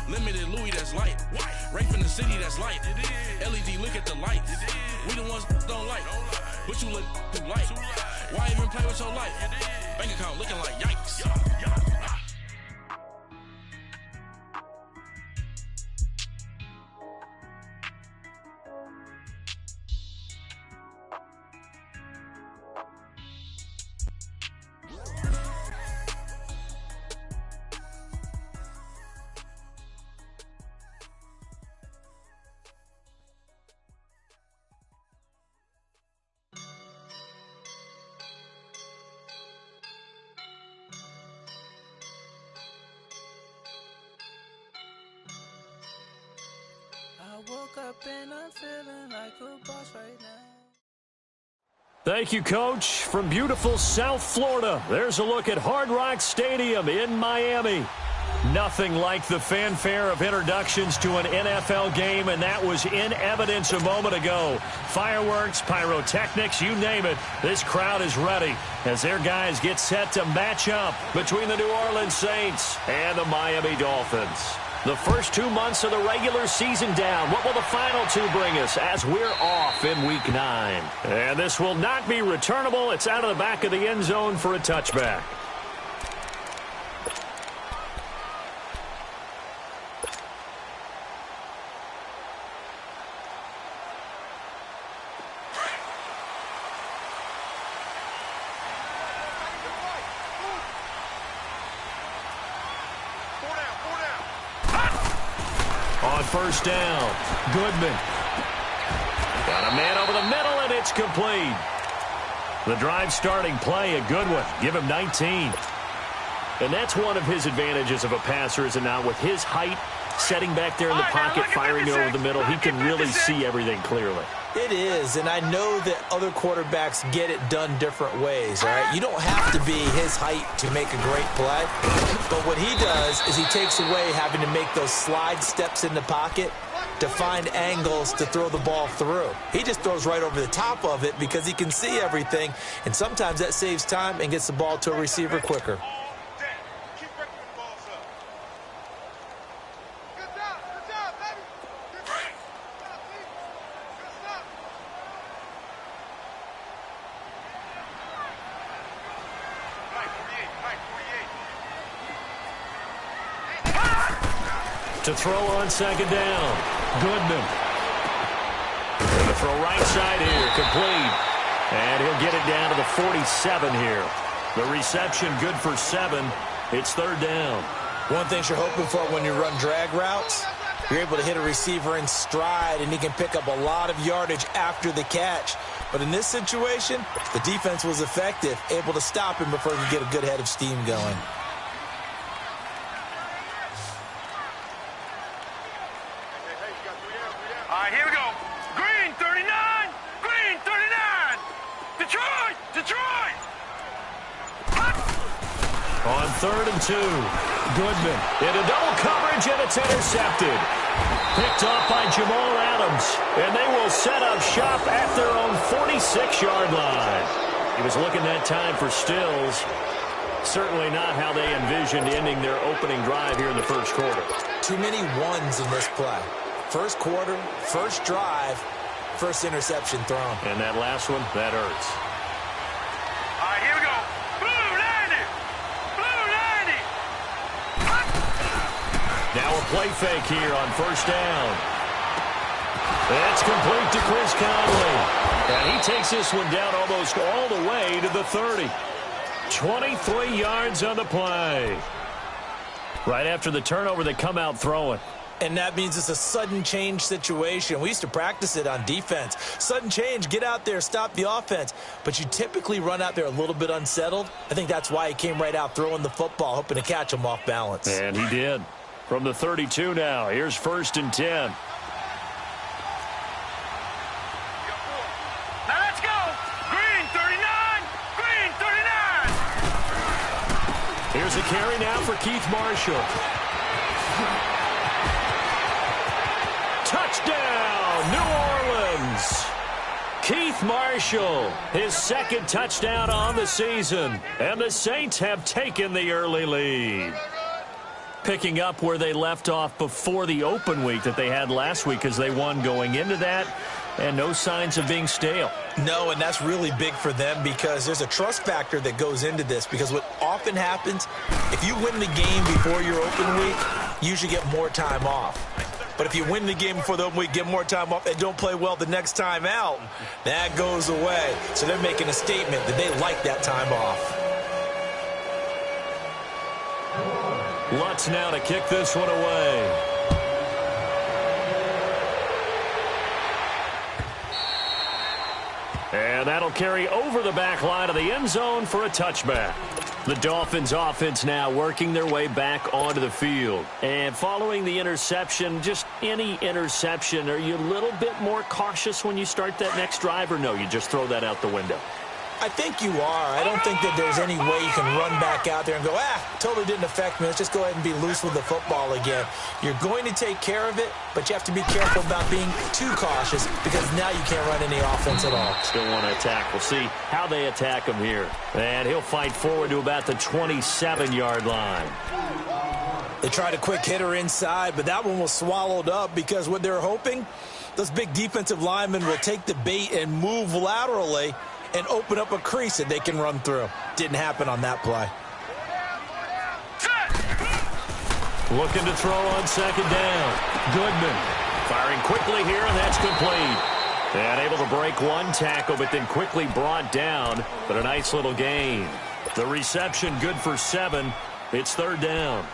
Limited Louis, that's light. Rape in the city, that's light. LED, look at the lights. We the ones don't like. But you look too light. Why even play with your life? Bank account looking like yikes. I woke up and I'm feeling like a boss right now. Thank you, Coach. From beautiful South Florida, there's a look at Hard Rock Stadium in Miami. Nothing like the fanfare of introductions to an NFL game, and that was in evidence a moment ago. Fireworks, pyrotechnics, you name it. This crowd is ready as their guys get set to match up between the New Orleans Saints and the Miami Dolphins. The first 2 months of the regular season down. What will the final two bring us as we're off in Week 9? And this will not be returnable. It's out of the back of the end zone for a touchback. On first down, Goodman. Got a man over the middle, and it's complete. The drive starting play, a good one. Give him 19. And that's one of his advantages of a passer, is it not? With his height, setting back there in the pocket, firing over the middle, he can really see everything clearly. It is, and I know that other quarterbacks get it done different ways, all right? You don't have to be his height to make a great play, but what he does is he takes away having to make those slide steps in the pocket to find angles to throw the ball through. He just throws right over the top of it because he can see everything, and sometimes that saves time and gets the ball to a receiver quicker. To throw on second down, Goodman. And the throw right side here, complete. And he'll get it down to the 47 here. The reception good for 7. It's third down. One thing you're hoping for when you run drag routes, you're able to hit a receiver in stride, and he can pick up a lot of yardage after the catch. But in this situation, the defense was effective, able to stop him before he could get a good head of steam going. All right, here we go. Green 39. Green 39. Detroit. Detroit. On 3rd and 2, Goodman into double coverage, and it's intercepted. Picked off by Jamal Adams, and they will set up shop at their own 46-yard line. He was looking that time for Stills. Certainly not how they envisioned ending their opening drive here in the first quarter. Too many ones in this play. First quarter, first drive, first interception thrown. And that last one, that hurts. All right, here we go. Blue 90. Blue 90. Now a play fake here on first down. That's complete to Chris Conley. And he takes this one down almost all the way to the 30. 23 yards on the play. Right after the turnover, they come out throwing. And that means it's a sudden change situation. We used to practice it on defense. Sudden change, get out there, stop the offense. But you typically run out there a little bit unsettled. I think that's why he came right out throwing the football, hoping to catch him off balance. And he did. From the 32 now, here's 1st and 10. Now let's go. Green 39. Green 39. Here's a carry now for Keith Marshall. Touchdown, New Orleans. Keith Marshall, his second touchdown on the season. And the Saints have taken the early lead. picking up where they left off before the open week that they had last week as they won going into that, and no signs of being stale. No, and that's really big for them because there's a trust factor that goes into this, because what often happens, if you win the game before your open week, you usually get more time off. But if you win the game before the open week, get more time off, and don't play well the next time out, that goes away. So they're making a statement that they like that time off. Lutz now to kick this one away. And that'll carry over the back line of the end zone for a touchback. The Dolphins offense now working their way back onto the field. And following the interception, just any interception, are you a little bit more cautious when you start that next drive, or no, you just throw that out the window? I think you are. I don't think that there's any way you can run back out there and go, totally didn't affect me. Let's just go ahead and be loose with the football again. You're going to take care of it, but you have to be careful about being too cautious because now you can't run any offense at all. Still want to attack. We'll see how they attack him here. And he'll fight forward to about the 27-yard line. They tried a quick hitter inside, but that one was swallowed up because what they're hoping, those big defensive linemen will take the bait and move laterally and open up a crease that they can run through. Didn't happen on that play. Looking to throw on second down. Goodman firing quickly here, and that's complete. And able to break one tackle, but then quickly brought down. But a nice little gain. The reception good for 7. It's third down.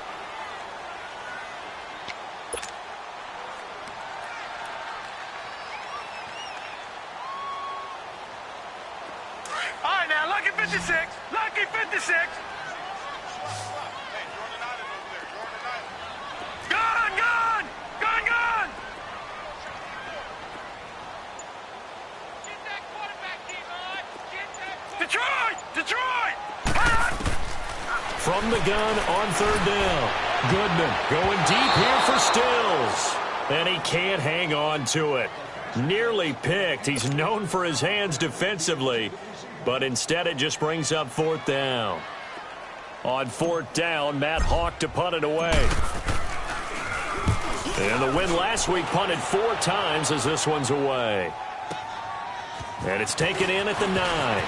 All right, now, lucky 56. Lucky 56. Gun, gun. Gun, gun. Get that quarterback, Devon. Get that Detroit. Detroit. From the gun on third down. Goodman going deep here for Stills. And he can't hang on to it. Nearly picked. He's known for his hands defensively. But instead it just brings up fourth down. On fourth down, Matt Hawk to punt it away. And the win last week punted 4 times as this one's away. And it's taken in at the 9.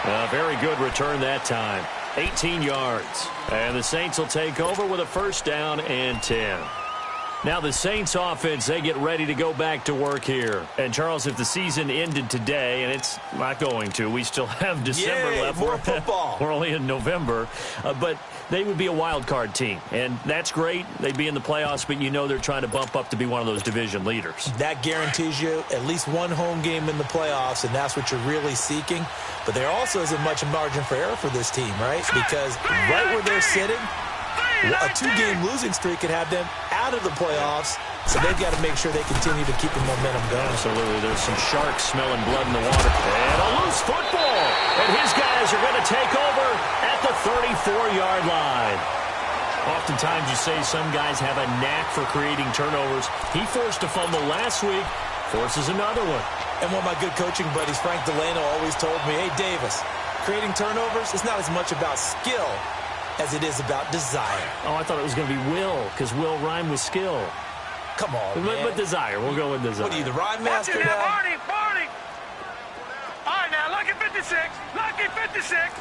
A very good return that time. 18 yards. And the Saints will take over with a first down and 10. Now the Saints offense, they get ready to go back to work here. And Charles, if the season ended today, and it's not going to, we still have December left. More football. We're only in November. But they would be a wild card team. And that's great. They'd be in the playoffs, but you know they're trying to bump up to be one of those division leaders. That guarantees you at least one home game in the playoffs, and that's what you're really seeking. But there also isn't much margin for error for this team, right? Because right where they're sitting, a 2-game losing streak could have them out of the playoffs, so they've got to make sure they continue to keep the momentum going. Absolutely. There's some sharks smelling blood in the water. And a loose football. And his guys are going to take over at the 34-yard line. Oftentimes you say some guys have a knack for creating turnovers. He forced a fumble last week, forces another one. And one of my good coaching buddies, Frank Delano, always told me, hey, Davis, creating turnovers is not as much about skill as it is about desire. Oh, I thought it was going to be will, because will rhyme with skill. Come on, man. But desire. We'll go with desire. What are you, the rhyme master Watch it now, now? Barney, Barney. All right, now, lucky 56. Lucky 56.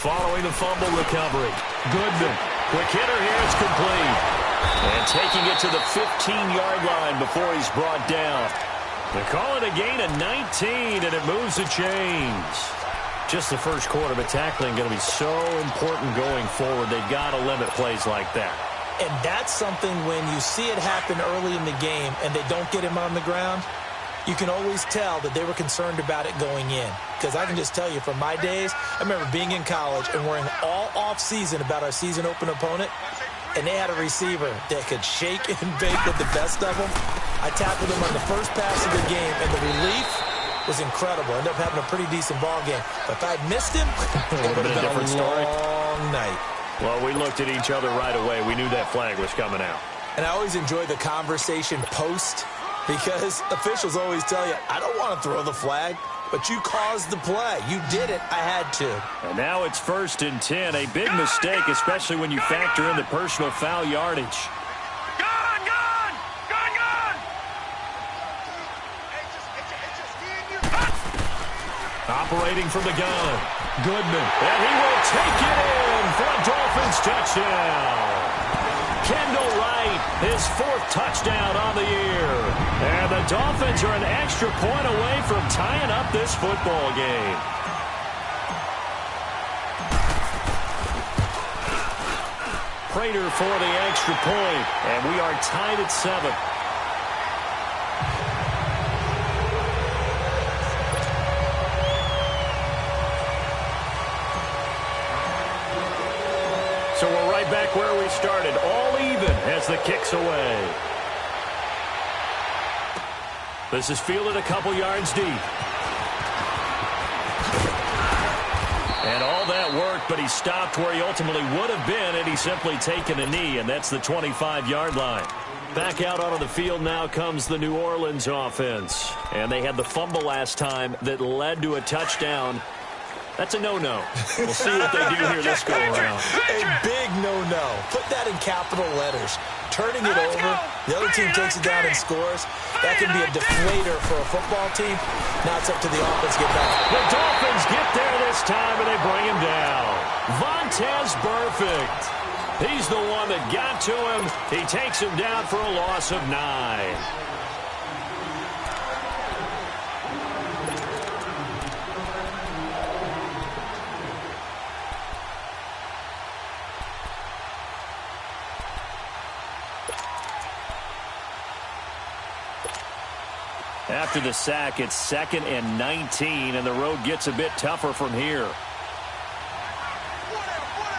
Following the fumble recovery. Goodman. Quick hitter here. It's complete. And taking it to the 15-yard line before he's brought down. They call it a gain of 19, and it moves the chains. Just the first quarter, but tackling going to be so important going forward. They've got to limit plays like that. And that's something when you see it happen early in the game and they don't get him on the ground, you can always tell that they were concerned about it going in. Because I can just tell you from my days, I remember being in college and worrying all off-season about our season open opponent, and they had a receiver that could shake and bake with the best of them. I tackled him on the first pass of the game, and the relief was incredible. Ended up having a pretty decent ball game. But if I'd missed him, it would have been a different story. Long night. Well, we looked at each other right away. We knew that flag was coming out. And I always enjoy the conversation post Because officials always tell you, I don't want to throw the flag, but you caused the play. You did it. I had to. And now it's 1st and 10. A big mistake, especially when you factor in the personal foul yardage. Operating from the gun, Goodman, and he will take it in for a Dolphins touchdown. Kendall Wright, his 4th touchdown on the year. And the Dolphins are an extra point away from tying up this football game. Prater for the extra point, and we are tied at 7. So we're right back where we started, all even as the kick's away. This is fielded a couple yards deep. And all that work, but he stopped where he ultimately would have been had he simply taken a knee, and that's the 25-yard line. Back out onto the field now comes the New Orleans offense. And they had the fumble last time that led to a touchdown. That's a no-no. We'll see what they do here this go-around. A big no-no. Put that in capital letters. Turning it over, the other team takes it down and scores. That can be a deflator for a football team. Now it's up to the offense to get back. The Dolphins get there this time, and they bring him down. Vontaze Burfict. He's the one that got to him. He takes him down for a loss of 9. After the sack, it's 2nd and 19, and the road gets a bit tougher from here.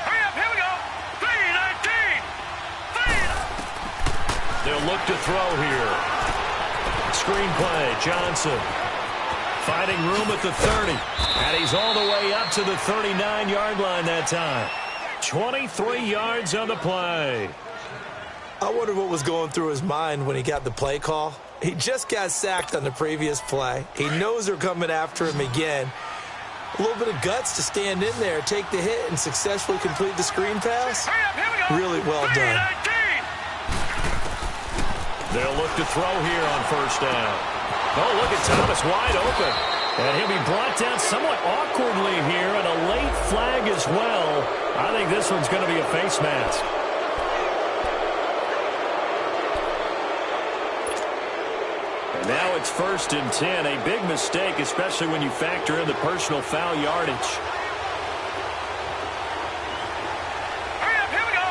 Hurry up, here we go. 3-19. They'll look to throw here. Screenplay, Johnson. Finding room at the 30. And he's all the way up to the 39-yard line that time. 23 yards on the play. I wonder what was going through his mind when he got the play call. He just got sacked on the previous play. He knows they're coming after him again. A little bit of guts to stand in there, take the hit, and successfully complete the screen pass. Really well done. They'll look to throw here on 1st down. Oh, look at Thomas wide open. And he'll be brought down somewhat awkwardly here, and a late flag as well. I think this one's going to be a face mask. And now it's 1st and 10. A big mistake, especially when you factor in the personal foul yardage. Hurry up, here we go.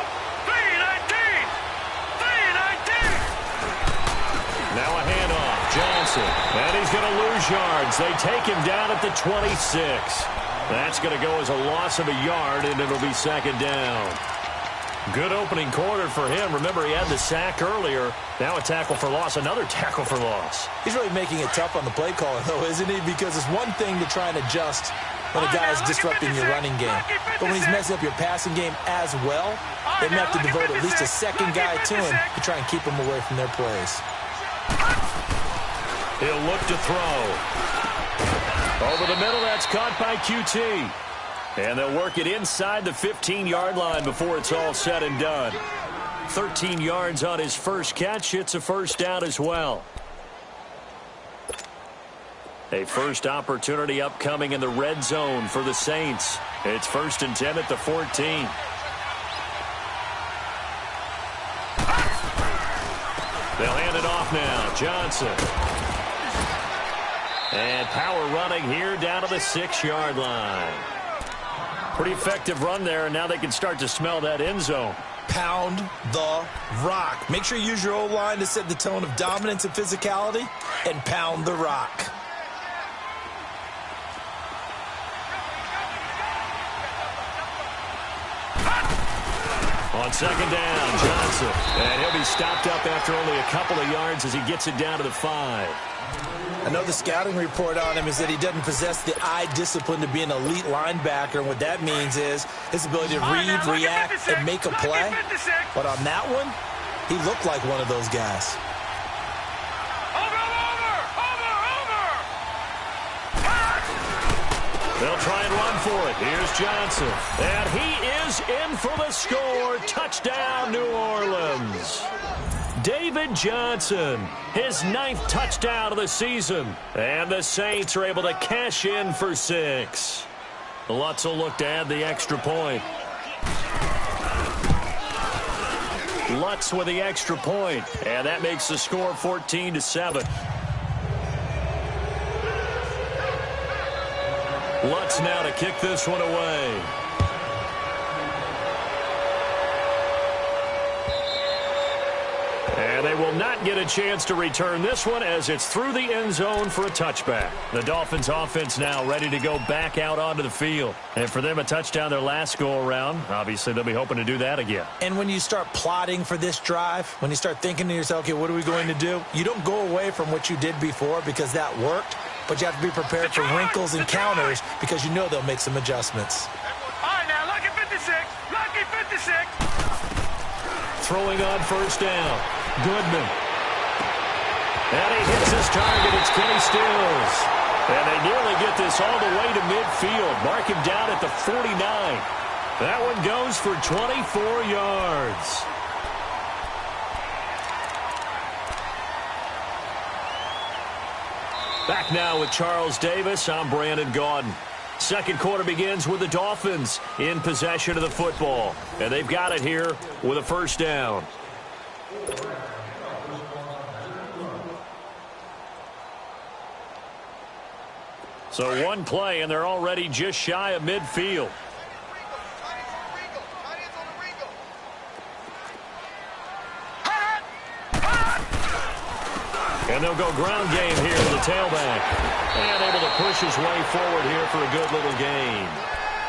3-19. Now a handoff. Johnson. And he's going to lose yards. They take him down at the 26. That's going to go as a loss of a yard, and it'll be 2nd down. Good opening quarter for him. Remember, he had the sack earlier. Now a tackle for loss, another tackle for loss. He's really making it tough on the play caller, though, isn't he? Because it's one thing to try and adjust when a guy is disrupting your running game. But when he's messing up your passing game as well, they may have to devote at least a second guy to him to try and keep him away from their plays. He'll look to throw. Over the middle, that's caught by QT. And they'll work it inside the 15-yard line before it's all said and done. 13 yards on his first catch. It's a 1st down as well. A first opportunity upcoming in the red zone for the Saints. It's 1st and 10 at the 14. They'll hand it off now. Johnson. And power running here down to the 6-yard line. Pretty effective run there, and now they can start to smell that end zone. Pound the rock. Make sure you use your O-line to set the tone of dominance and physicality, and pound the rock. On 2nd down, Johnson. And he'll be stopped up after only a couple of yards as he gets it down to the 5. I know the scouting report on him is that he doesn't possess the eye discipline to be an elite linebacker, and what that means is his ability to read, react, and make a play. But on that one, he looked like one of those guys. Hold They'll try and run for it. Here's Johnson. And he is in for the score. Touchdown, New Orleans. David Johnson, his 9th touchdown of the season. And the Saints are able to cash in for 6. Lutz will look to add the extra point. Lutz with the extra point, and that makes the score 14-7. Lutz now to kick this one away. And they will not get a chance to return this one as it's through the end zone for a touchback. The Dolphins offense now ready to go back out onto the field. And for them, a touchdown their last go-around. Obviously, they'll be hoping to do that again. And when you start plotting for this drive, when you start thinking to yourself, okay, what are we going to do? You don't go away from what you did before because that worked, but you have to be prepared for wrinkles and counters because you know they'll make some adjustments. All right, now, lucky 56. Lucky 56. Throwing on first down. Goodman. And he hits his target. It's Kenny Stills. And they nearly get this all the way to midfield. Mark him down at the 49. That one goes for 24 yards. Back now with Charles Davis. I'm Brandon Gaudin. Second quarter begins with the Dolphins in possession of the football. And they've got it here with a first down. So one play, and they're already just shy of midfield. And they'll go ground game here to the tailback. And able to push his way forward here for a good little gain.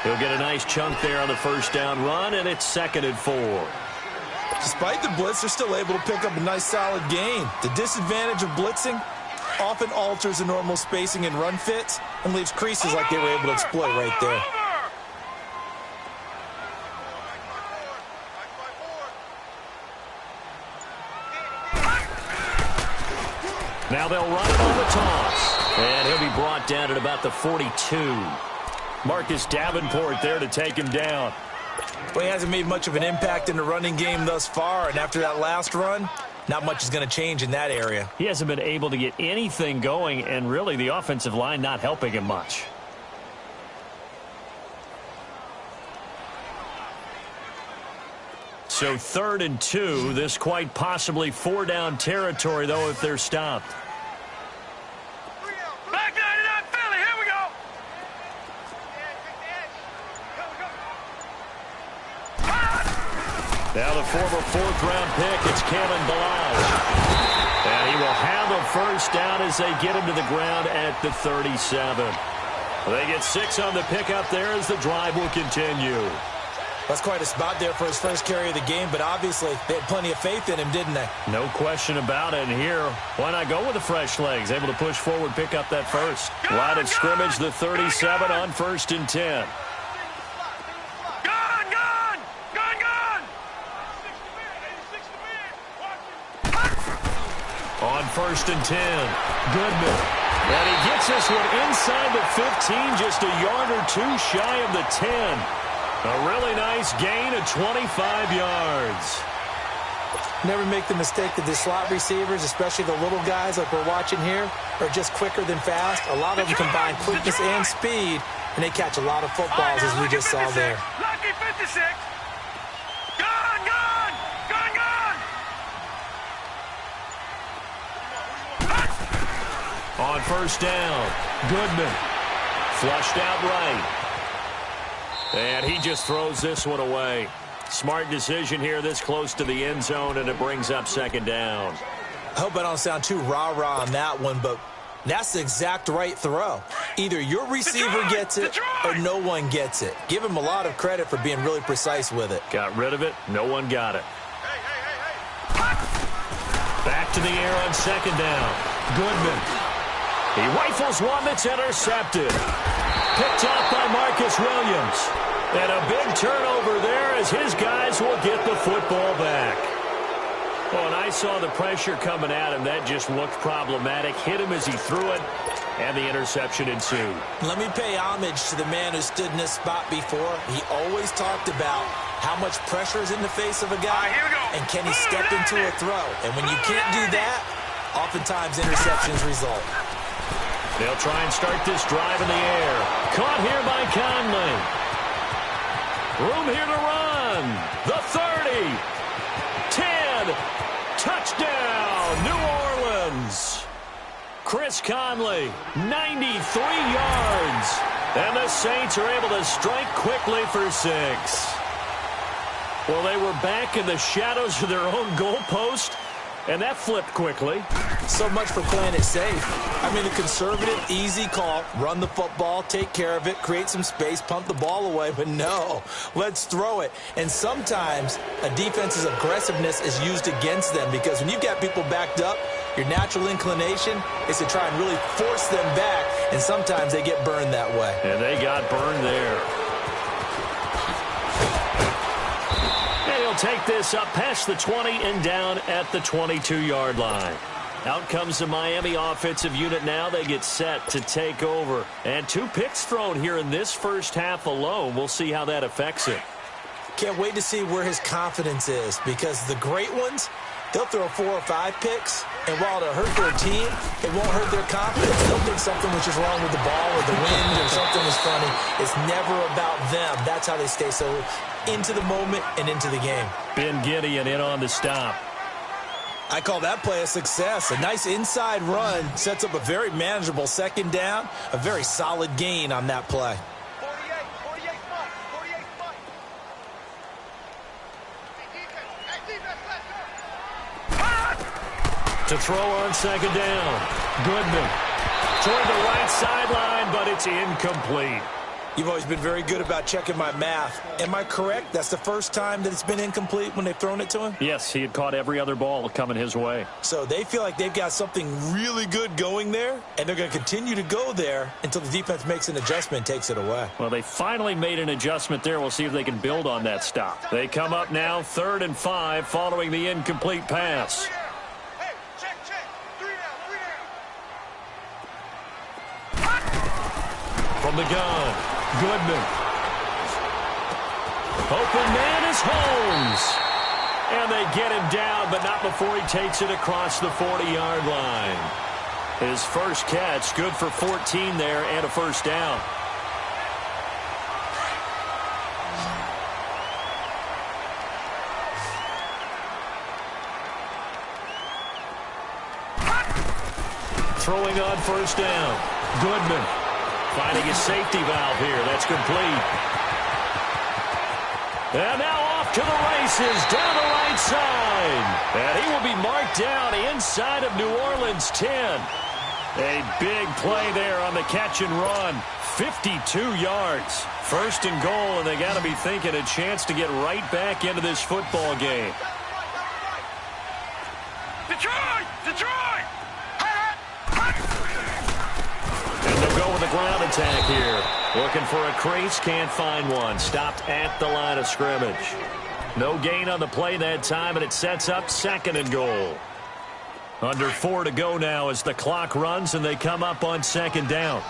He'll get a nice chunk there on the first down run, and it's 2nd and 4. Despite the blitz, they're still able to pick up a nice solid gain. The disadvantage of blitzing often alters the normal spacing and run fits and leaves creases like they were able to exploit right there. Now they'll run it on the toss. And he'll be brought down at about the 42. Marcus Davenport there to take him down. Well, he hasn't made much of an impact in the running game thus far, and after that last run, not much is going to change in that area. He hasn't been able to get anything going, and really the offensive line not helping him much. So 3rd and 2. This quite possibly 4-down territory, though, if they're stopped. Back 99 Philly, here we go. Now the former 4th-round pick, it's Kalen Ballage. And he will have a first down as they get him to the ground at the 37. They get 6 on the pickup there as the drive will continue. That's quite a spot there for his first carry of the game, but obviously they had plenty of faith in him, didn't they? No question about it. And here, why not go with the fresh legs? Able to push forward, pick up that first. Line of scrimmage, the 37 on 1st and 10. On 1st and 10, Goodman. And he gets this one inside the 15, just a yard or two shy of the 10. A really nice gain of 25 yards. Never make the mistake that the slot receivers, especially the little guys like we're watching here, are just quicker than fast. A lot of them combine quickness and speed, and they catch a lot of footballs, as we just saw there. Lucky 56. Gone. On first down, Goodman. Flushed out right. And he just throws this one away. Smart decision here this close to the end zone, and it brings up 2nd down. I hope I don't sound too rah-rah on that one, but that's the exact right throw. Either your receiver gets it or no one gets it. Give him a lot of credit for being really precise with it. Got rid of it. No one got it. Back to the air on 2nd down. Goodman. He rifles one that's intercepted. Picked off by Marcus Williams. And a big turnover there as his guys will get the football back. Oh, and I saw the pressure coming at him. That just looked problematic. Hit him as he threw it. and the interception ensued. Let me pay homage to the man who stood in this spot before. He always talked about how much pressure is in the face of a guy, and can he step into a throw. And when you can't do that, oftentimes interceptions result. They'll try and start this drive in the air. Caught here by Conley. Room here to run. The 30. 10. Touchdown, New Orleans. Chris Conley, 93 yards. And the Saints are able to strike quickly for 6. Well, they were back in the shadows of their own goalpost, and that flipped quickly. So much for playing it safe. I mean, a conservative, easy call. Run the football, take care of it, create some space, pump the ball away. But no, let's throw it. And sometimes a defense's aggressiveness is used against them, because when you've got people backed up, your natural inclination is to try and really force them back, and sometimes they get burned that way. And they got burned there. He'll take this up past the 20 and down at the 22-yard line. Out comes the Miami offensive unit now. They get set to take over. And 2 picks thrown here in this first half alone. We'll see how that affects it. Can't wait to see where his confidence is, because the great ones, they'll throw 4 or 5 picks, and while it'll hurt their team, it won't hurt their confidence. They'll think something was just wrong with the ball or the wind or something was funny. It's never about them. That's how they stay so into the moment and into the game. Ben Gideon in on the stop. I call that play a success. A nice inside run sets up a very manageable second down, a very solid gain on that play. 48 spot. To throw on second down. Goodman toward the right sideline, but it's incomplete. You've always been very good about checking my math. Am I correct? That's the first time that it's been incomplete when they've thrown it to him? Yes, he had caught every other ball coming his way. So they feel like they've got something really good going there, and they're going to continue to go there until the defense makes an adjustment and takes it away. Well, they finally made an adjustment there. We'll see if they can build on that stop. They come up now 3rd and 5 following the incomplete pass. Hey, check. 3 down. From the gun, Goodman. Open man is Holmes. And they get him down, but not before he takes it across the 40-yard line. His first catch, good for 14 there and a first down. Throwing on first down, Goodman. Finding his safety valve here. That's complete. And now off to the races down the right side. And he will be marked down inside of New Orleans 10. A big play there on the catch and run. 52 yards. 1st and goal, and they got to be thinking a chance to get right back into this football game. Detroit! And they'll go with a ground attack here. Looking for a crease, can't find one. Stopped at the line of scrimmage. No gain on the play that time, and it sets up 2nd and goal. Under 4 to go now as the clock runs, and they come up on 2nd down.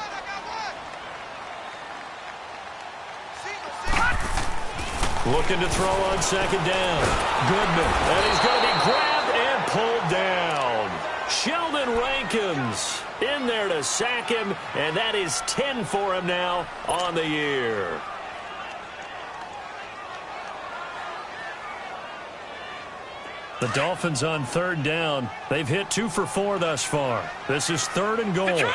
Looking to throw on 2nd down. Goodman, and he's going to be grabbed and pulled down. Sheldon Rankins in there to sack him, and that is 10 for him now on the year. The Dolphins on 3rd down. They've hit 2 for 4 thus far. This is 3rd and goal. Detroit!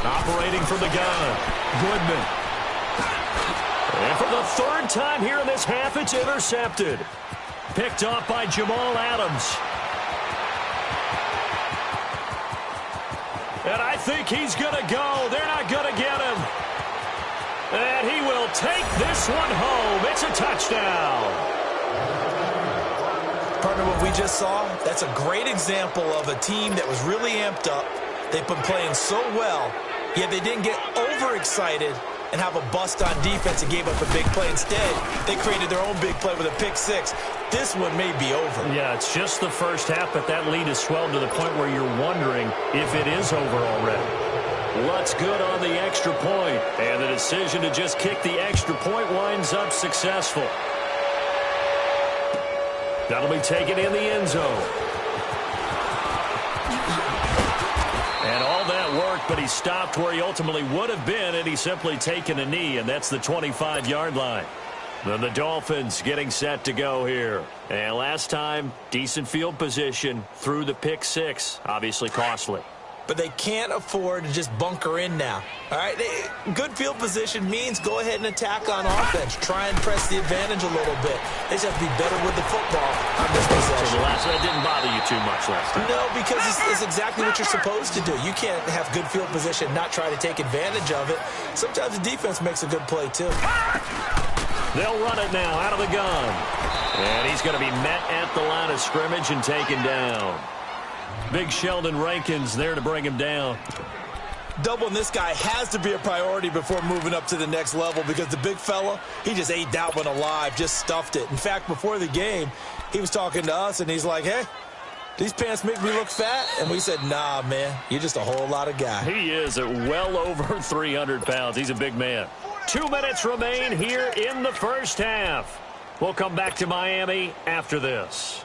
Operating from the gun, Goodman. And for the 3rd time here in this half, it's intercepted. Picked off by Jamal Adams. And I think he's going to go. They're not going to get him. And he will take this one home. It's a touchdown. Partner, what we just saw, that's a great example of a team that was really amped up. They've been playing so well, yet they didn't get overexcited and have a bust on defense and gave up a big play. Instead, they created their own big play with a pick six. This one may be over. Yeah, it's just the first half, but that lead has swelled to the point where you're wondering if it is over already. What's good on the extra point? And the decision to just kick the extra point winds up successful. That'll be taken in the end zone. And all that worked, but he stopped where he ultimately would have been, and he's simply taken a knee, and that's the 25-yard line. Then the Dolphins getting set to go here. And last time, decent field position through the pick six. Obviously costly. But they can't afford to just bunker in now. All right, good field position means go ahead and attack on offense. Try and press the advantage a little bit. They just have to be better with the football on this possession. So the last one didn't bother you too much last time. No, because it's exactly what you're supposed to do. You can't have good field position, not try to take advantage of it. Sometimes the defense makes a good play, too. They'll run it now out of the gun. And he's going to be met at the line of scrimmage and taken down. Big Sheldon Rankins there to bring him down. Doubling this guy has to be a priority before moving up to the next level because the big fella, he just ate that one alive, just stuffed it. In fact, before the game, he was talking to us, and he's like, hey, these pants make me look fat? And we said, nah, man, you're just a whole lot of guy. He is at well over 300 pounds. He's a big man. 2 minutes remain here in the first half. We'll come back to Miami after this.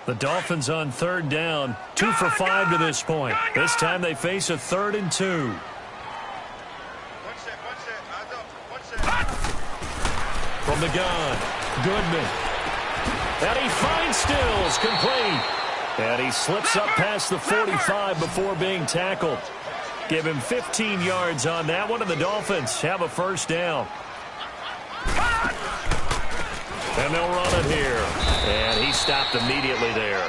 The Dolphins on third down, 2 for 5 to this point. This time they face a 3rd and 2. From the gun, Goodman. And he finds Stills, complete. And he slips up past the 45 before being tackled. Give him 15 yards on that one, and the Dolphins have a first down. And they'll run it here. And he stopped immediately there.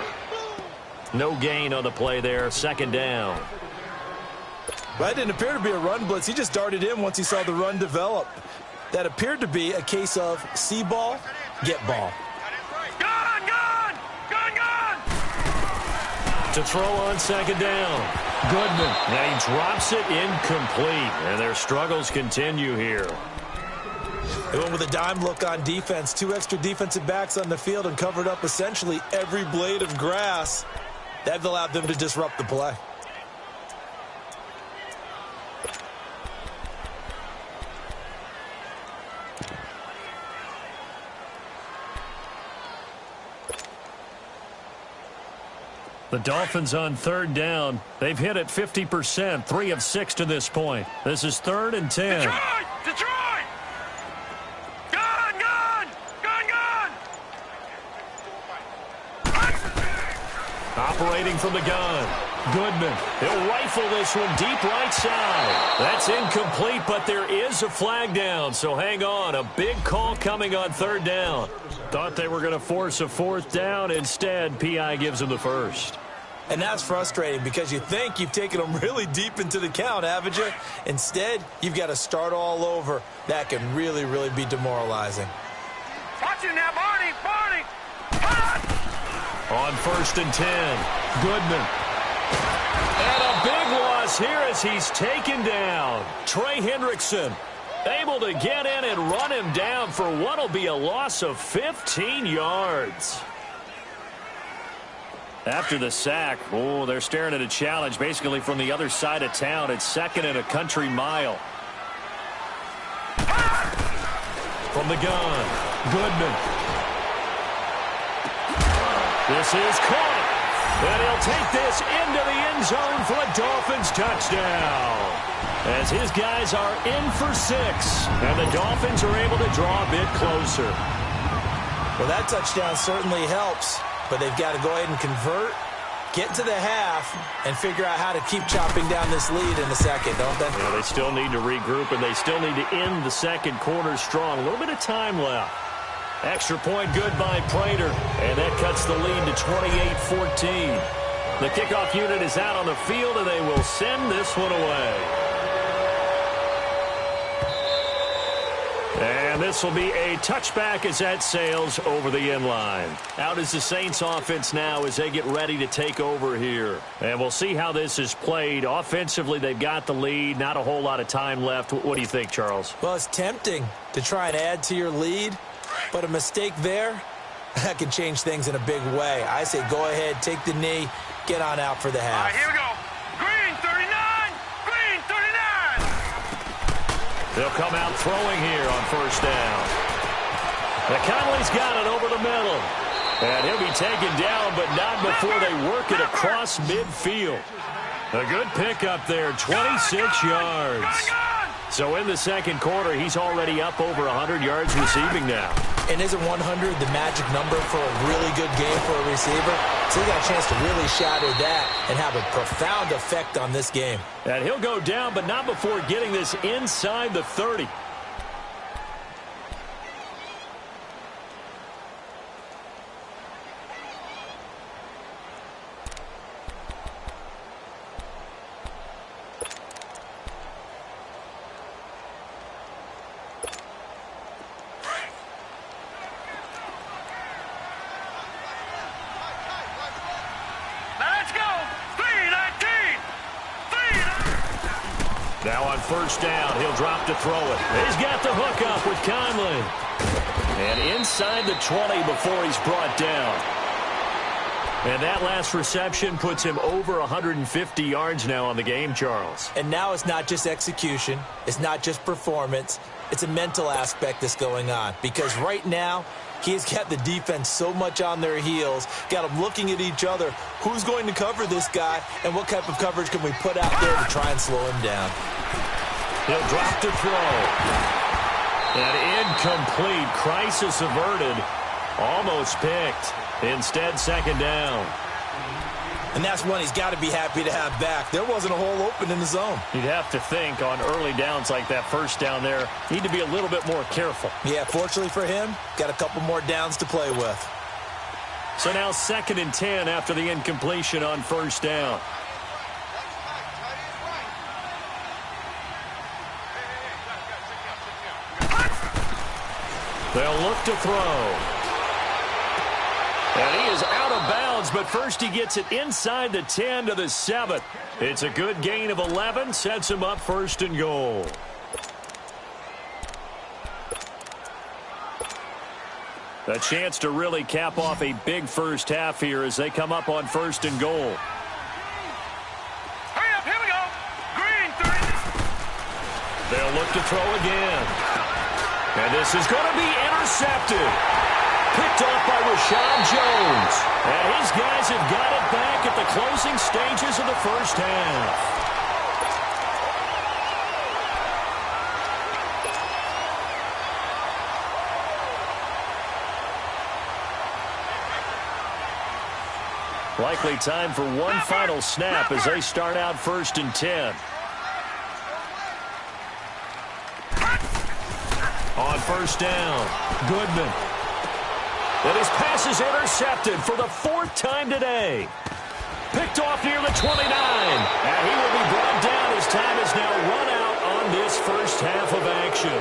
No gain on the play there. 2nd down. That didn't appear to be a run blitz. He just darted in once he saw the run develop. That appeared to be a case of see ball, get ball. Gun, gun! Gun, gun! To throw on 2nd down. Goodman. And he drops it incomplete. And their struggles continue here. They went with a dime look on defense. 2 extra defensive backs on the field and covered up essentially every blade of grass. That allowed them to disrupt the play. The Dolphins on 3rd down. They've hit it 50%, 3 of 6 to this point. This is 3rd and 10. Detroit! Detroit! Gun, gun! Gun, gun! Operating from the gun. Goodman. He'll rifle this one deep right side. That's incomplete, but there is a flag down, so hang on. A big call coming on 3rd down. Thought they were going to force a 4th down. Instead, P.I. gives them the first. And that's frustrating because you think you've taken them really deep into the count, haven't you? Instead, you've got to start all over. That can really, really be demoralizing. Watch it now, Barney! Barney! On 1st and 10, Goodman. And a big loss here as he's taken down. Trey Hendrickson able to get in and run him down for what will be a loss of 15 yards. After the sack, they're staring at a challenge basically from the other side of town. It's 2nd and a country mile. From the gun, Goodman. This is caught. And he'll take this into the end zone for a Dolphins touchdown. As his guys are in for 6. And the Dolphins are able to draw a bit closer. Well, that touchdown certainly helps. But they've got to go ahead and convert, get to the half, and figure out how to keep chopping down this lead in the second, don't they? Yeah, they still need to regroup, and they still need to end the second quarter strong. A little bit of time left. Extra point good by Prater, and that cuts the lead to 28-14. The kickoff unit is out on the field, and they will send this one away. And this will be a touchback as that sails over the end line. Out is the Saints offense now as they get ready to take over here. And we'll see how this is played. Offensively, they've got the lead. Not a whole lot of time left. What do you think, Charles? Well, it's tempting to try and add to your lead, but a mistake there, that can change things in a big way. I say go ahead, take the knee, get on out for the half. All right, here we go. Green 39, green 39. They'll come out throwing here on first down. Conley's got it over the middle. And he'll be taken down, but not before they work it across midfield. A good pickup there, 26 yards. So in the second quarter, he's already up over 100 yards receiving now. And isn't 100 the magic number for a really good game for a receiver? So he got a chance to really shatter that and have a profound effect on this game. And he'll go down, but not before getting this inside the 30. Now on first down, he'll drop to throw it. He's got the hook up with Conley. And inside the 20 before he's brought down. And that last reception puts him over 150 yards now on the game, Charles. And now it's not just execution. It's not just performance. It's a mental aspect that's going on. Because right now, he's got the defense so much on their heels, got them looking at each other. Who's going to cover this guy, and what type of coverage can we put out there to try and slow him down? He'll drop to throw. And incomplete. Crisis averted. Almost picked. Instead, second down. And that's one he's got to be happy to have back. There wasn't a hole open in the zone. You'd have to think on early downs like that first down there, need to be a little bit more careful. Yeah, fortunately for him, got a couple more downs to play with. So now 2nd and 10 after the incompletion on first down. They'll look to throw. And he is out of bounds, but first he gets it inside the 10 to the 7. It's a good gain of 11, sets him up 1st and goal. A chance to really cap off a big first half here as they come up on 1st and goal. Hurry up, here we go. Green 30. They'll look to throw again. And this is going to be intercepted. Picked off by Rashad Jones. And his guys have got it back at the closing stages of the first half. Likely time for one final snap as they start out 1st and 10. On first down, Goodman. And his pass is intercepted for the 4th time today. Picked off near the 29. And he will be brought down as time is now run out on this first half of action.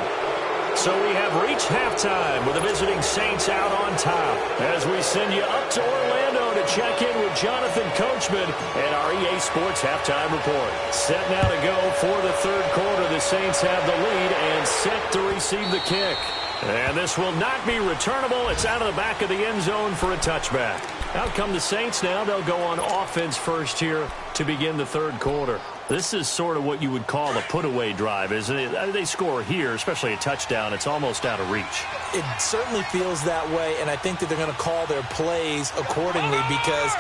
So we have reached halftime with the visiting Saints out on top. As we send you up to Orlando to check in with Jonathan Coachman and our EA Sports Halftime Report. Set now to go for the 3rd quarter. The Saints have the lead and set to receive the kick. And this will not be returnable. It's out of the back of the end zone for a touchback. Out come the Saints now. They'll go on offense first here to begin the 3rd quarter. This is sort of what you would call a put-away drive, isn't it? They score here, especially a touchdown. It's almost out of reach. It certainly feels that way, and I think that they're going to call their plays accordingly because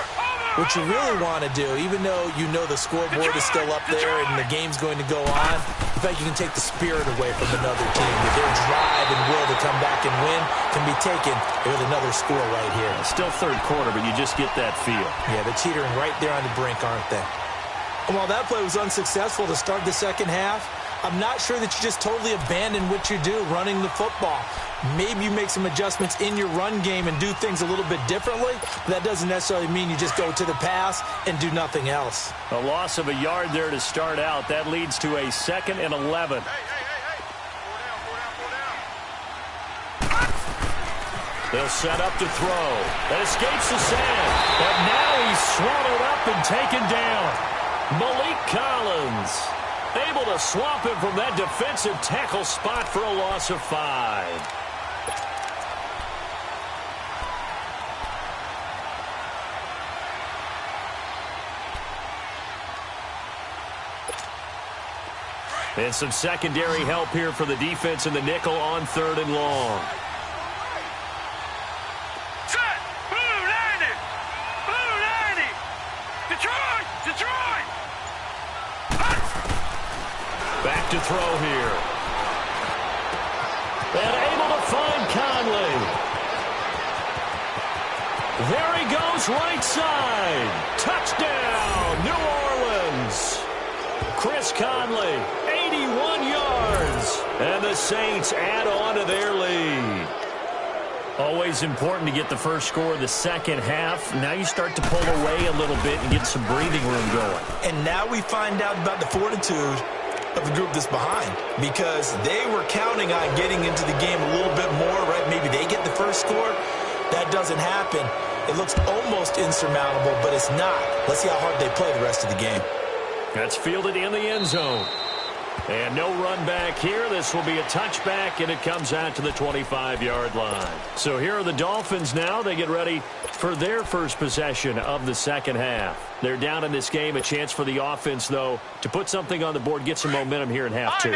what you really want to do, even though you know the scoreboard is still up there and the game's going to go on, in fact, you can take the spirit away from another team. That their drive and will to come back and win can be taken with another score right here. Still 3rd quarter, but you just get that feel. Yeah, they're teetering right there on the brink, aren't they? And while that play was unsuccessful to start the second half, I'm not sure that you just totally abandon what you do running the football. Maybe you make some adjustments in your run game and do things a little bit differently. But that doesn't necessarily mean you just go to the pass and do nothing else. A loss of a yard there to start out. That leads to a 2nd and 11. They'll set up to throw. That escapes the sack. But now he's swallowed up and taken down. Malik Collins able to swamp him from that defensive tackle spot for a loss of 5. And some secondary help here for the defense in the nickel on 3rd and long. Set! Blue 90! Blue 90! Detroit! Detroit! Back to throw here. And able to find Conley. There he goes, right side. Touchdown, New Orleans. Chris Conley, 81 yards. And the Saints add on to their lead. Always important to get the first score of the second half. Now you start to pull away a little bit and get some breathing room going. And now we find out about the fortitude of the group that's behind, because they were counting on getting into the game a little bit more, right? Maybe they get the first score. That doesn't happen. It looks almost insurmountable, but it's not. Let's see how hard they play the rest of the game. That's fielded in the end zone. And no run back here. This will be a touchback, and it comes out to the 25-yard line. So here are the Dolphins now. They get ready for their first possession of the second half. They're down in this game. A chance for the offense, though, to put something on the board, get some momentum here in half two.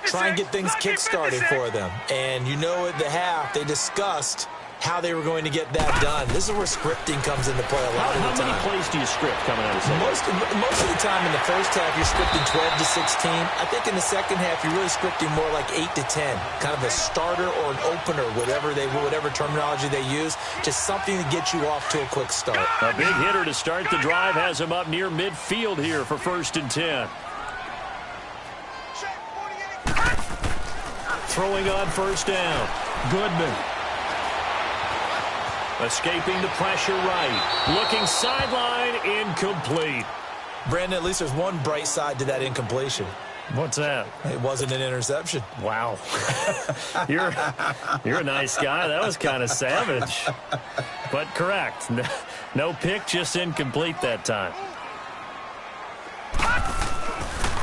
Try and get things kick-started for them. And you know at the half, they discussed how they were going to get that done. This is where scripting comes into play a lot of the time. How many plays do you script coming out of second? Most of the time in the first half, you're scripting 12 to 16. I think in the second half, you're really scripting more like 8 to 10. Kind of a starter or an opener, whatever terminology they use. Just something to get you off to a quick start. A big hitter to start the drive has him up near midfield here for 1st and 10. Throwing on 1st down. Goodman. Escaping the pressure right. Looking sideline, incomplete. Brandon, at least there's one bright side to that incompletion. What's that? It wasn't an interception. Wow. You're a nice guy. That was kind of savage. But correct. No pick, just incomplete that time.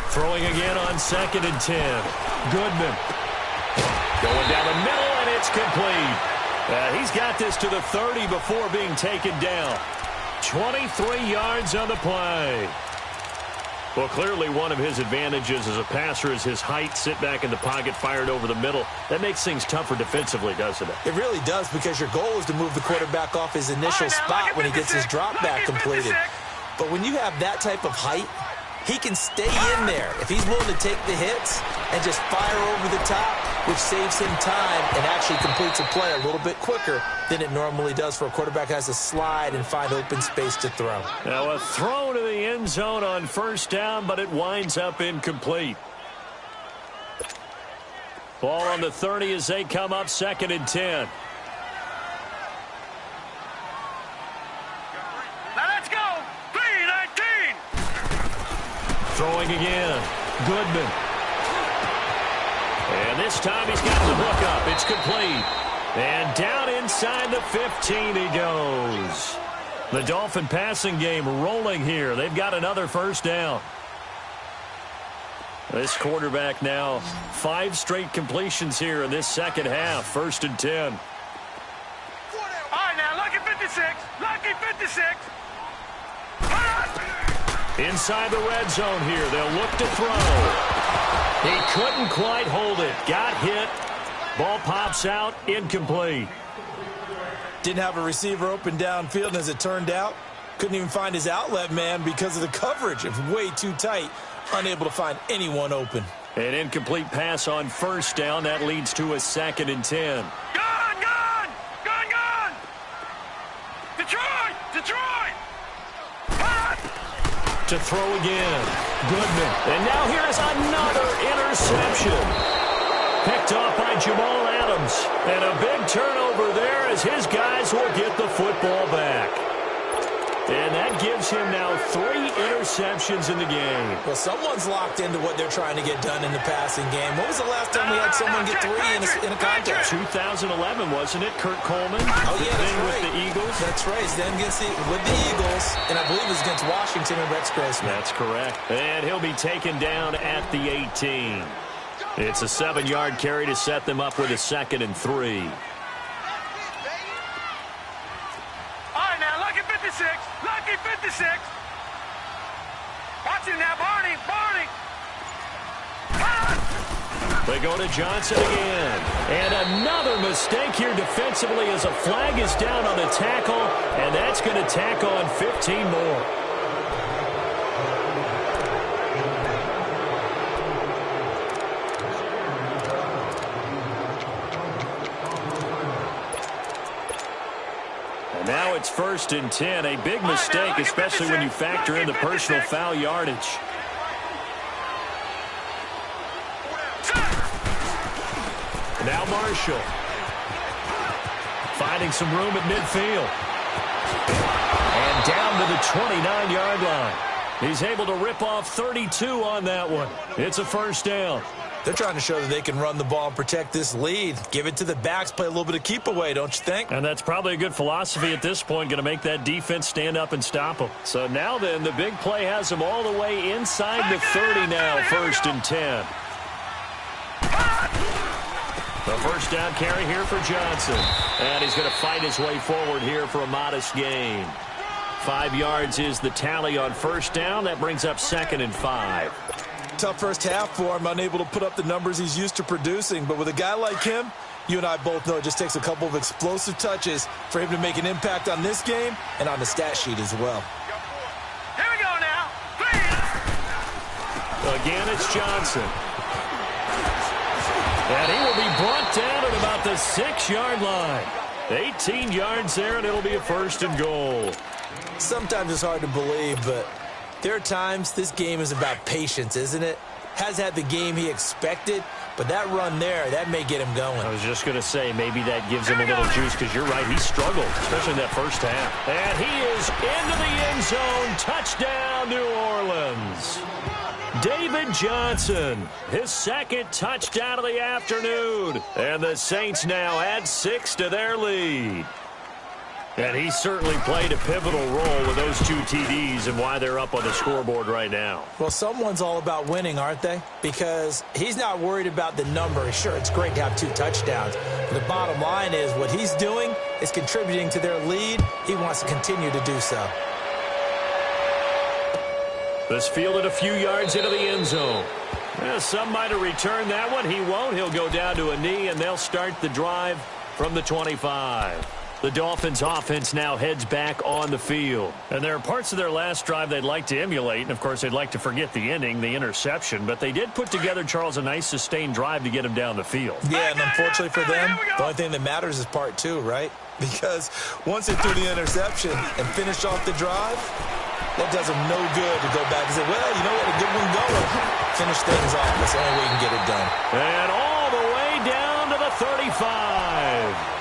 Throwing again on 2nd and 10. Goodman. Going down the middle, and it's complete. He's got this to the 30 before being taken down. 23 yards on the play. Well, clearly one of his advantages as a passer is his height. Sit back in the pocket, fired over the middle. That makes things tougher defensively, doesn't it? It really does, because your goal is to move the quarterback off his initial spot when he gets his drop back completed. But when you have that type of height, he can stay in there if he's willing to take the hits and just fire over the top, which saves him time and actually completes a play a little bit quicker than it normally does for a quarterback who has to slide and find open space to throw. Now a throw to the end zone on 1st down, but it winds up incomplete. Ball on the 30 as they come up 2nd and 10. Now let's go! 3-19! Throwing again. Goodman. And this time he's got the hook up. It's complete. And down inside the 15 he goes. The Dolphin passing game rolling here. They've got another 1st down. This quarterback now 5 straight completions here in this second half. 1st and 10. All right, now, lucky 56. Lucky 56. Inside the red zone here. They'll look to throw. He couldn't quite hold it. Got hit. Ball pops out. Incomplete. Didn't have a receiver open downfield, and as it turned out, couldn't even find his outlet man because of the coverage. It was way too tight. Unable to find anyone open. An incomplete pass on 1st down. That leads to a 2nd and 10. Gone! Gone! Gone! Gone! Detroit! Detroit! To throw again. Goodman. And now here's another interception. Picked off by Jamal Adams. And a big turnover there as his guys will get the football back. And that gives him now 3 interceptions in the game. Well, someone's locked into what they're trying to get done in the passing game. When was the last time we had someone get 3 in a contest? 2011, wasn't it? Kurt Coleman. Oh, yeah, that's right. With the Eagles. That's right. He's then with the Eagles, and I believe it was against Washington and Rex Grossman. That's correct. And he'll be taken down at the 18. It's a 7-yard carry to set them up with a 2nd and 3. Lucky 56. Lucky 56. Watch him now, Barney. Barney. They go to Johnson again. And another mistake here defensively as a flag is down on the tackle. And that's going to tack on 15 more. Now it's 1st and 10. A big mistake, especially when you factor in the personal foul yardage. Now Marshall. Finding some room at midfield. And down to the 29-yard line. He's able to rip off 32 on that one. It's a 1st down. They're trying to show that they can run the ball and protect this lead. Give it to the backs, play a little bit of keep away, don't you think? And that's probably a good philosophy at this point, going to make that defense stand up and stop them. So now then, the big play has them all the way inside the 30 now, 1st and 10. The 1st down carry here for Johnson. And he's going to fight his way forward here for a modest gain. 5 yards is the tally on 1st down. That brings up 2nd and 5. Tough first half for him, unable to put up the numbers he's used to producing. But with a guy like him, you and I both know it just takes a couple of explosive touches for him to make an impact on this game and on the stat sheet as well. Here we go now. Again, it's Johnson. And he will be brought down at about the 6-yard line. 18 yards there, and it'll be a 1st and goal. Sometimes it's hard to believe, but there are times this game is about patience, isn't it? Has had the game he expected, but that run there, that may get him going. I was just going to say, maybe that gives him a little juice, because you're right, he struggled, especially in that 1st half. And he is into the end zone. Touchdown, New Orleans. David Johnson, his 2nd touchdown of the afternoon. And the Saints now add 6 to their lead. And he certainly played a pivotal role with those 2 TDs and why they're up on the scoreboard right now. Well, someone's all about winning, aren't they? Because he's not worried about the number. Sure, it's great to have 2 touchdowns. But the bottom line is what he's doing is contributing to their lead. He wants to continue to do so. This fielded a few yards into the end zone. Yeah, some might have returned that one. He won't. He'll go down to a knee, and they'll start the drive from the 25. The Dolphins offense now heads back on the field. And there are parts of their last drive they'd like to emulate. And, of course, they'd like to forget the ending, the interception. But they did put together, Charles, a nice sustained drive to get him down the field. Yeah, and unfortunately for them, the only thing that matters is part 2, right? Because once they threw the interception and finished off the drive, that does them no good to go back and say, well, you know what, a good one going. Finish things off. That's the only way you can get it done. And all the way down to the 35.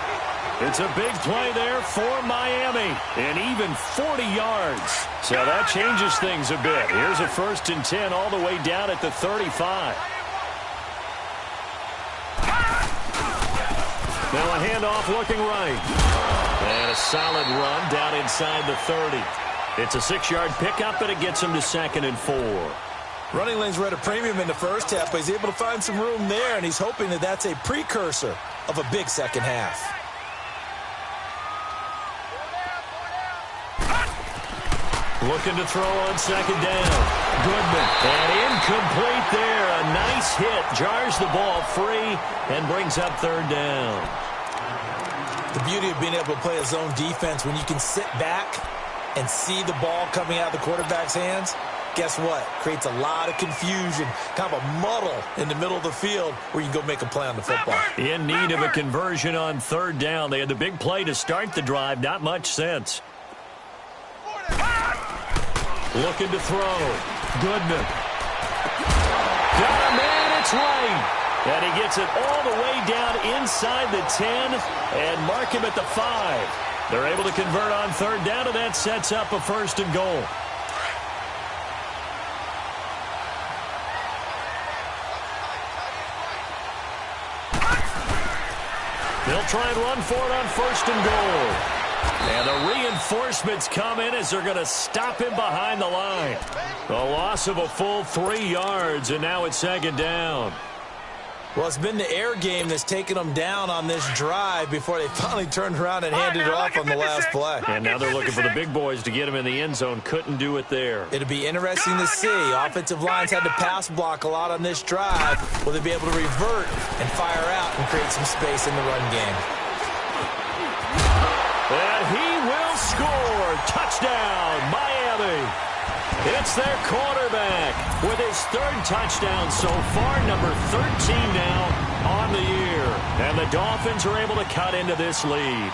It's a big play there for Miami, and even 40 yards. So that changes things a bit. Here's a 1st and 10 all the way down at the 35. Now a handoff looking right. And a solid run down inside the 30. It's a 6-yard pickup, and it gets him to 2nd and 4. Running lanes were at a premium in the 1st half, but he's able to find some room there, and he's hoping that that's a precursor of a big 2nd half. Looking to throw on 2nd down. Goodman. And incomplete there. A nice hit. Jars the ball free and brings up 3rd down. The beauty of being able to play a zone defense when you can sit back and see the ball coming out of the quarterback's hands, guess what? Creates a lot of confusion, kind of a muddle in the middle of the field where you can go make a play on the football. In need of a conversion on 3rd down. They had the big play to start the drive. Not much sense. Looking to throw. Goodman. Got a man, it's right. And he gets it all the way down inside the 10 and mark him at the 5. They're able to convert on third down, and that sets up a 1st and goal. They'll try and run for it on 1st and goal. And the reinforcements come in as they're going to stop him behind the line. A loss of a full 3 yards, and now it's 2nd down. Well, it's been the air game that's taken them down on this drive before they finally turned around and handed it off on the last play. And now they're looking for the big boys to get him in the end zone. Couldn't do it there. It'll be interesting to see. Offensive lines had to pass block a lot on this drive. Will they be able to revert and fire out and create some space in the run game? And he will score. Touchdown, Miami. It's their quarterback with his 3rd touchdown so far, number 13 now on the year. And the Dolphins are able to cut into this lead.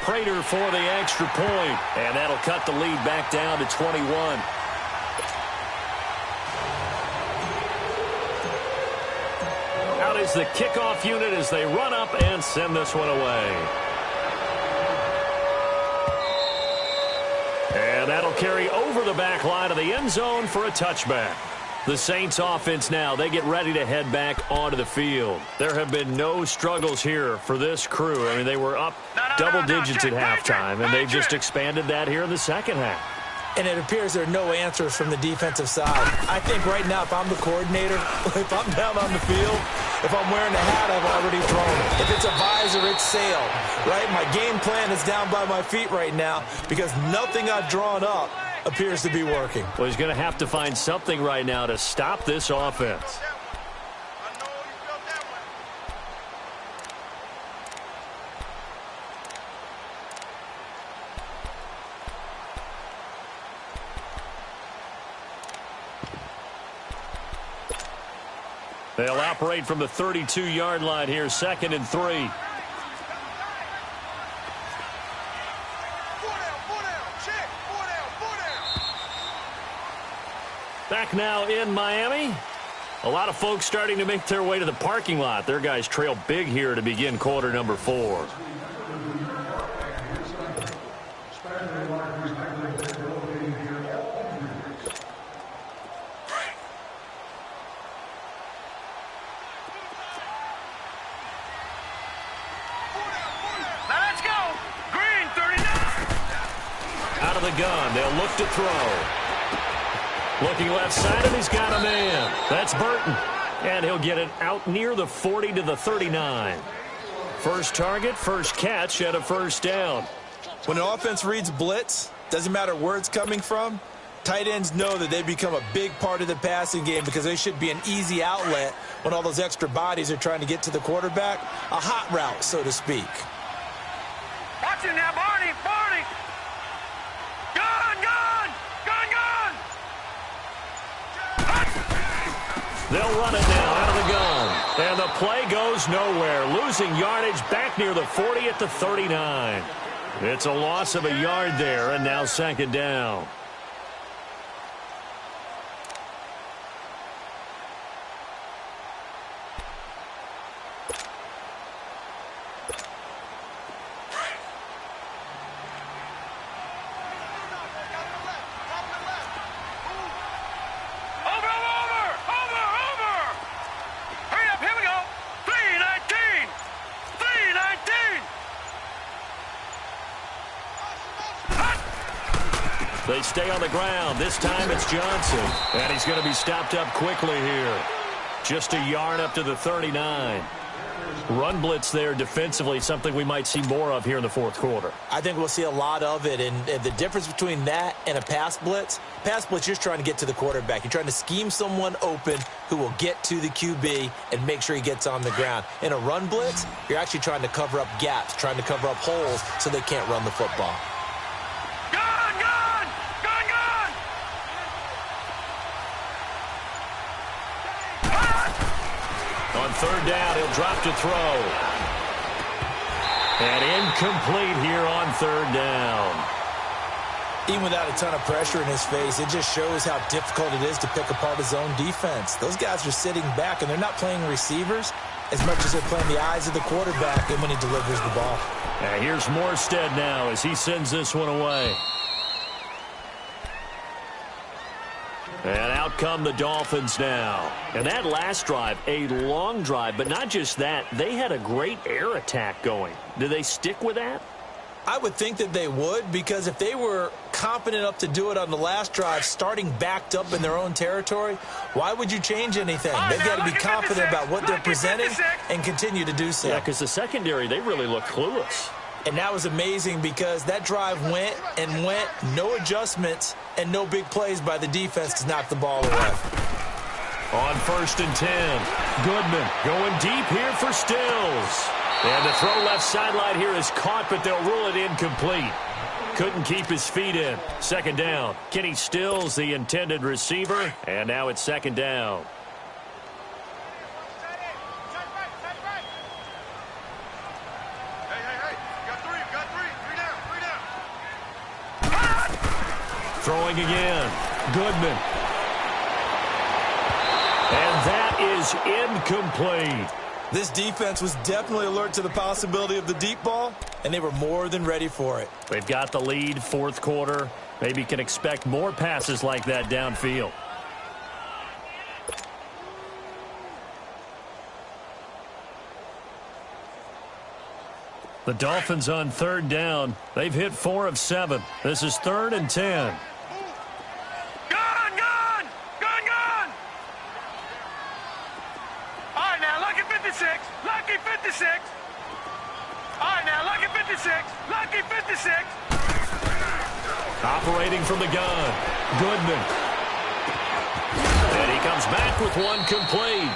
Prater for the extra point, and that'll cut the lead back down to 21. Out is the kickoff unit as they run up and send this one away. And that'll carry over the back line of the end zone for a touchback. The Saints offense now, they get ready to head back onto the field. There have been no struggles here for this crew. I mean, they were up double digits at halftime, and they've just expanded that here in the second half. And it appears there are no answers from the defensive side. I think right now, if I'm the coordinator, if I'm down on the field, if I'm wearing a hat, I've already thrown it. If it's a visor, it's sailed, right? My game plan is down by my feet right now because nothing I've drawn up appears to be working. Well, he's going to have to find something right now to stop this offense. They'll operate from the 32-yard line here, 2nd and 3. Back now in Miami. A lot of folks starting to make their way to the parking lot. Their guys trail big here to begin quarter number 4. Out of the gun, they'll look to throw. Looking left side, and he's got a man. That's Burton. And he'll get it out near the 40 to the 39. First target, first catch, and a 1st down. When an offense reads blitz, doesn't matter where it's coming from, tight ends know that they become a big part of the passing game because they should be an easy outlet when all those extra bodies are trying to get to the quarterback. A hot route, so to speak. Watch it now, Barney, Barney. Gun, gun, gun, gun. They'll run it now out of the gun. And the play goes nowhere. Losing yardage back near the 40 at the 39. It's a loss of a yard there, and now 2nd down. They stay on the ground. This time it's Johnson. And he's going to be stopped up quickly here. Just a yard up to the 39. Run blitz there defensively, something we might see more of here in the 4th quarter. I think we'll see a lot of it. And the difference between that and a pass blitz, you're just trying to get to the quarterback. You're trying to scheme someone open who will get to the QB and make sure he gets on the ground. In a run blitz, you're actually trying to cover up gaps, trying to cover up holes so they can't run the football. On 3rd down, he'll drop to throw. And incomplete here on 3rd down. Even without a ton of pressure in his face, it just shows how difficult it is to pick apart his own defense. Those guys are sitting back, and they're not playing receivers as much as they're playing the eyes of the quarterback and when he delivers the ball. Here's Morstead now as he sends this one away. And out come the Dolphins now. And that last drive, a long drive, but not just that. They had a great air attack going. Do they stick with that? I would think that they would, because if they were confident enough to do it on the last drive, starting backed up in their own territory, why would you change anything? They've got to be confident about what they're presenting and continue to do so. Yeah, because the secondary, they really look clueless. And that was amazing because that drive went and went, no adjustments, and no big plays by the defense to knock the ball away. On 1st and 10, Goodman going deep here for Stills. And the throw left sideline here is caught, but they'll rule it incomplete. Couldn't keep his feet in. 2nd down. Kenny Stills, the intended receiver, and now it's 2nd down. Throwing again. Goodman. And that is incomplete. This defense was definitely alert to the possibility of the deep ball, and they were more than ready for it. They've got the lead, 4th quarter. Maybe can expect more passes like that downfield. The Dolphins on 3rd down. They've hit 4 of 7. This is 3rd and 10. Lucky 56. All right, now, lucky 56. Lucky 56. Operating from the gun. Goodman. And he comes back with one complete.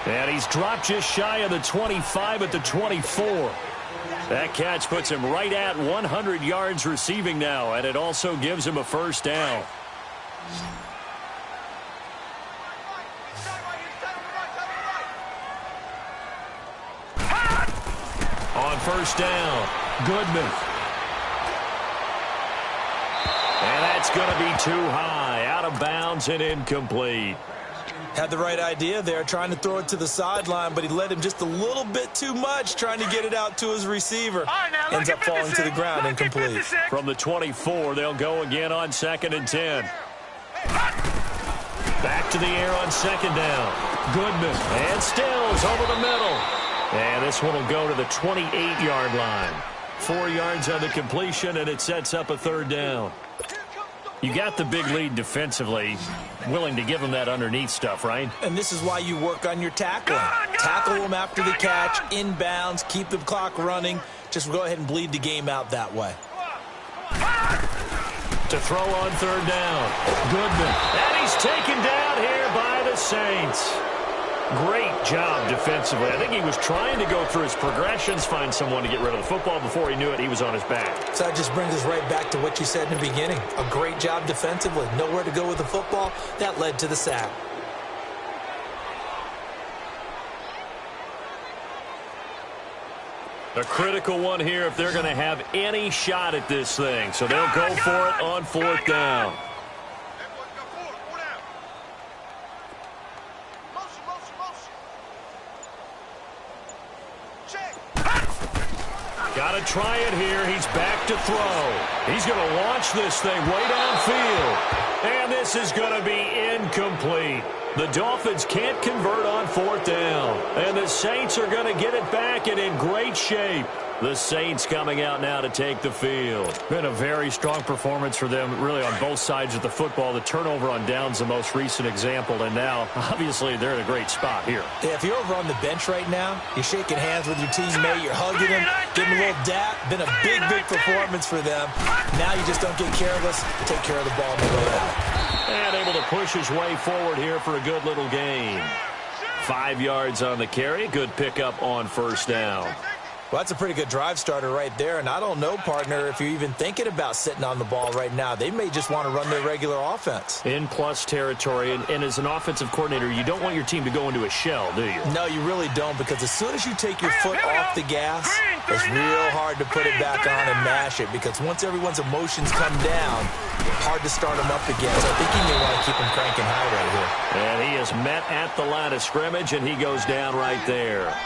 And he's dropped just shy of the 25 at the 24. That catch puts him right at 100 yards receiving now, and it also gives him a 1st down. On 1st down, Goodman. And that's going to be too high, out of bounds and incomplete. Had the right idea there, trying to throw it to the sideline, but he led him just a little bit too much, trying to get it out to his receiver. Ends up falling to the ground incomplete. From the 24, they'll go again on 2nd and 10. Back to the air on 2nd down. Goodman and Stills over the middle. And this one will go to the 28-yard line. 4 yards on the completion, and it sets up a 3rd down. You got the big lead defensively, willing to give them that underneath stuff, right? And this is why you work on your tackling. Tackle them after the catch, inbounds, keep the clock running. Just go ahead and bleed the game out that way. To throw on 3rd down, Goodman. And he's taken down here by the Saints. Great job defensively. I think he was trying to go through his progressions, find someone to get rid of the football. Before he knew it, he was on his back. So that just brings us right back to what you said in the beginning. A great job defensively. Nowhere to go with the football. That led to the sack. A critical one here if they're going to have any shot at this thing. So they'll go for it on 4th down. Got to try it here. He's back to throw. He's going to launch this thing way downfield. And this is going to be incomplete. The Dolphins can't convert on 4th down. And the Saints are going to get it back and in great shape. The Saints coming out now to take the field. Been a very strong performance for them, really, on both sides of the football. The turnover on downs, the most recent example. And now, obviously, they're in a great spot here. Yeah, if you're over on the bench right now, you're shaking hands with your teammate, you're hugging him, giving him a little dap. Been a big, big performance for them. Now you just don't get careless. Take care of the ball on the way out. And able to push his way forward here for a good little gain. 5 yards on the carry. Good pickup on 1st down. Well, that's a pretty good drive starter right there, and I don't know, partner, if you're even thinking about sitting on the ball right now. They may just want to run their regular offense. In plus territory, and as an offensive coordinator, you don't want your team to go into a shell, do you? No, you really don't, because as soon as you take your foot off the gas, it's real hard to put it back on and mash it, because once everyone's emotions come down, hard to start them up again. So I think you may want to keep them cranking high right here. And he is met at the line of scrimmage, and he goes down right there.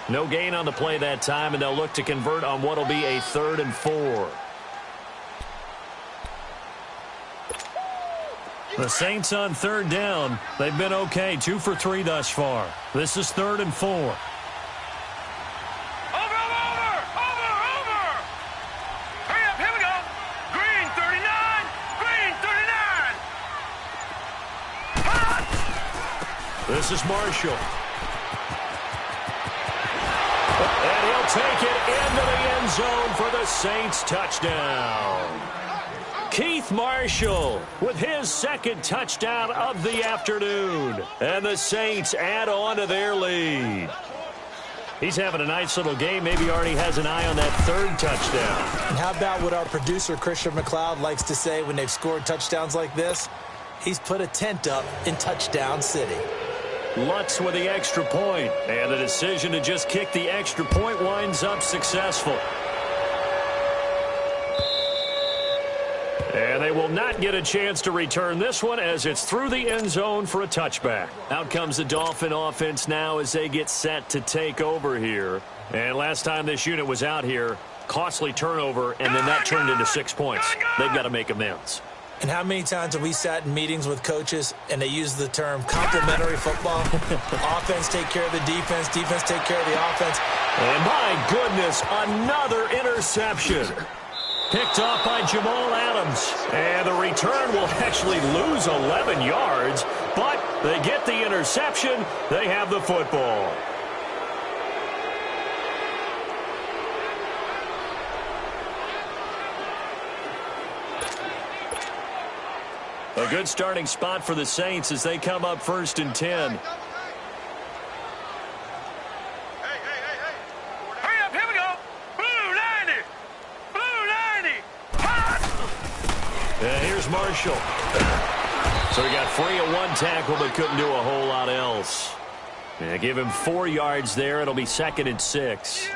No gain on the play that time, and they'll look to convert on what will be a 3rd and 4. The Saints on 3rd down. They've been okay, 2 for 3 thus far. This is 3rd and 4. Over! Hurry up, here we go. Green 39, green 39. Hot! This is Marshall. And he'll take it into the end zone for the Saints touchdown. Keith Marshall with his 2nd touchdown of the afternoon. And the Saints add on to their lead. He's having a nice little game. Maybe already has an eye on that 3rd touchdown. And how about what our producer, Christian McLeod, likes to say when they've scored touchdowns like this? He's put a tent up in Touchdown City. Lutz with the extra point, and the decision to just kick the extra point winds up successful. And they will not get a chance to return this one as it's through the end zone for a touchback. Out comes the Dolphin offense now as they get set to take over here. And last time this unit was out here, costly turnover, and then that turned into 6 points. They've got to make amends. And how many times have we sat in meetings with coaches and they use the term complementary football? Offense take care of the defense, defense take care of the offense. And my goodness, another interception. Picked off by Jamal Adams. And the return will actually lose 11 yards, but they get the interception. They have the football. A good starting spot for the Saints as they come up 1st and 10. Hey. Hurry up, here we go. Blue 90. Blue 90. Hot! And here's Marshall. So he got free of 1 tackle but couldn't do a whole lot else. Yeah, give him 4 yards there. It'll be 2nd and 6.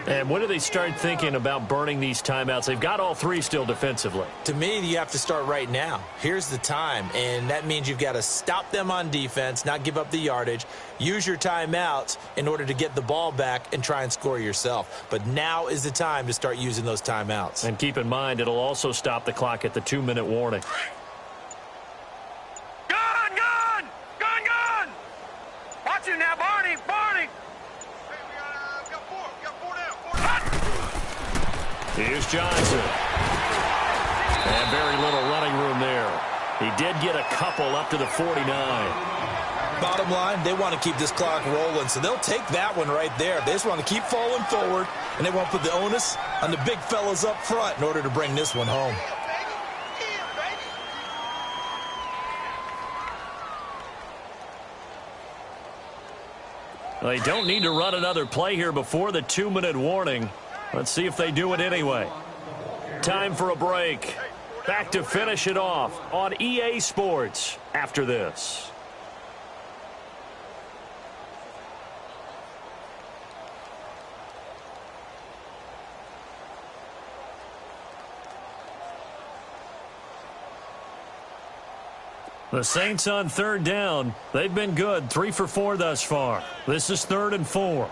And when do they start thinking about burning these timeouts? They've got all 3 still defensively. To me, you have to start right now. Here's the time, and that means you've got to stop them on defense, not give up the yardage, use your timeouts in order to get the ball back and try and score yourself. But now is the time to start using those timeouts. And keep in mind, it'll also stop the clock at the 2-minute warning. Gun! Watch it now, Barney! Here's Johnson. And very little running room there. He did get a couple up to the 49. Bottom line, they want to keep this clock rolling, so they'll take that one right there. They just want to keep falling forward, and they won't put the onus on the big fellas up front in order to bring this one home. They don't need to run another play here before the 2-minute warning. Let's see if they do it anyway. Time for a break. Back to finish it off on EA Sports after this. The Saints on 3rd down. They've been good, 3 for 4 thus far. This is 3rd and 4.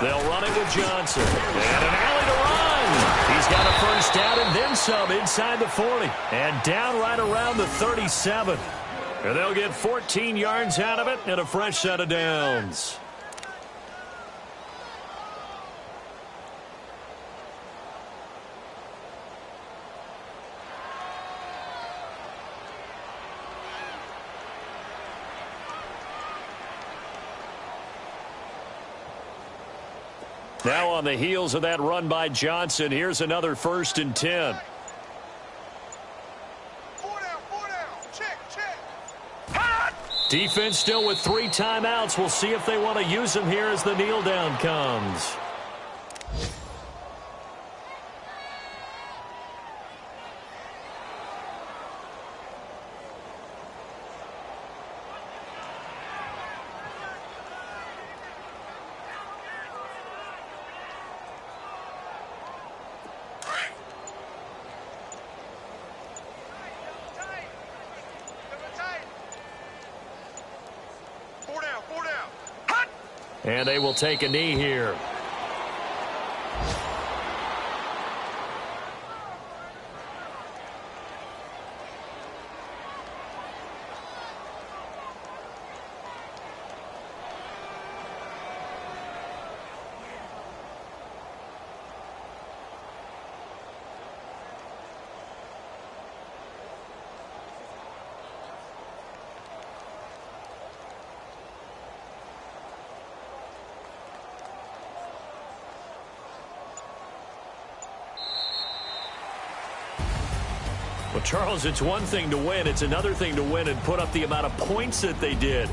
They'll run it with Johnson. And an alley to run. He's got a 1st down and then some inside the 40. And down right around the 37. And they'll get 14 yards out of it and a fresh set of downs. Now on the heels of that run by Johnson, here's another 1st and 10. Hot! Defense still with 3 timeouts. We'll see if they want to use them here as the kneel down comes. And they will take a knee here. Well, Charles, it's one thing to win. It's another thing to win and put up the amount of points that they did.